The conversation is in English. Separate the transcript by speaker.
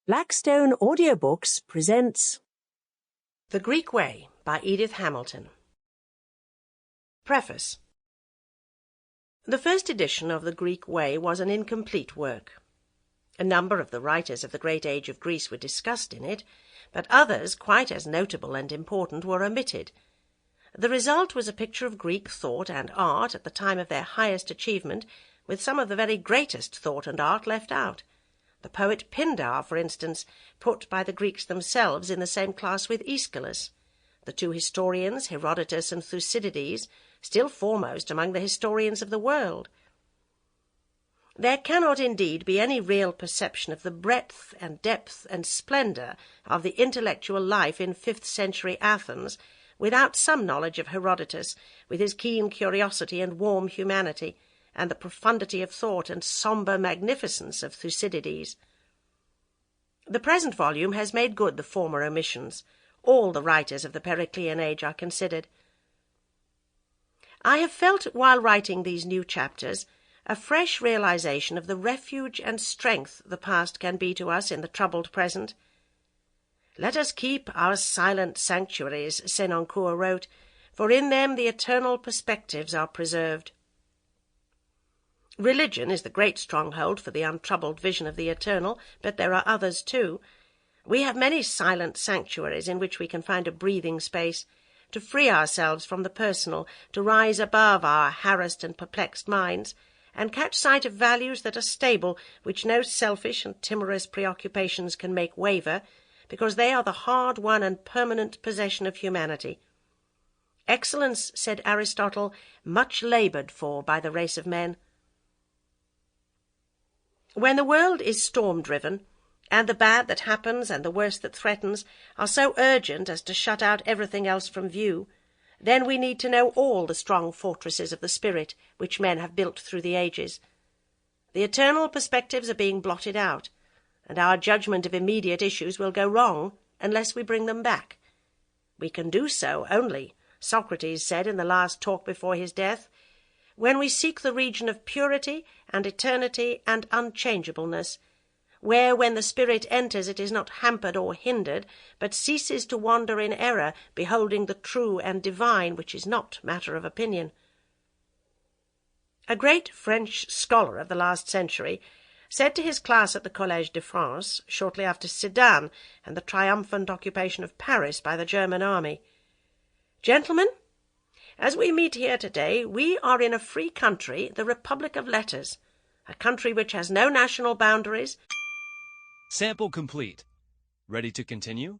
Speaker 1: Blackstone Audiobooks presents
Speaker 2: The Greek Way by Edith Hamilton. Preface. The first edition of The Greek Way was an incomplete work. A number of the writers of the great age of Greece were discussed in it, but others, quite as notable and important, were omitted. The result was a picture of Greek thought and art at the time of their highest achievement, with some of the very greatest thought and art left out. The poet Pindar, for instance, put by the Greeks themselves in the same class with Aeschylus. The two historians, Herodotus and Thucydides, still foremost among the historians of the world. There cannot indeed be any real perception of the breadth and depth and splendour of the intellectual life in 5th century Athens without some knowledge of Herodotus, with his keen curiosity and warm humanity, and the profundity of thought and sombre magnificence of Thucydides. The present volume has made good the former omissions. All the writers of the Periclean age are considered. I have felt, while writing these new chapters, a fresh realization of the refuge and strength the past can be to us in the troubled present. "Let us keep our silent sanctuaries," Senancour wrote, "for in them the eternal perspectives are preserved." Religion is the great stronghold for the untroubled vision of the eternal, but there are others too. We have many silent sanctuaries in which we can find a breathing space, to free ourselves from the personal, to rise above our harassed and perplexed minds, and catch sight of values that are stable, which no selfish and timorous preoccupations can make waver, because they are the hard-won and permanent possession of humanity. Excellence, said Aristotle, much laboured for by the race of men. When the world is storm-driven, and the bad that happens and the worst that threatens are so urgent as to shut out everything else from view, then we need to know all the strong fortresses of the spirit which men have built through the ages. The eternal perspectives are being blotted out, and our judgment of immediate issues will go wrong unless we bring them back. We can do so only, Socrates said in the last talk before his death, when we seek the region of purity and eternity and unchangeableness, where when the spirit enters it is not hampered or hindered, but ceases to wander in error, beholding the true and divine, which is not matter of opinion. A great French scholar of the last century said to his class at the Collège de France, shortly after Sedan and the triumphant occupation of Paris by the German army, "Gentlemen, as we meet here today, we are in a free country, the Republic of Letters, a country which has no national boundaries."
Speaker 3: Sample complete. Ready to continue?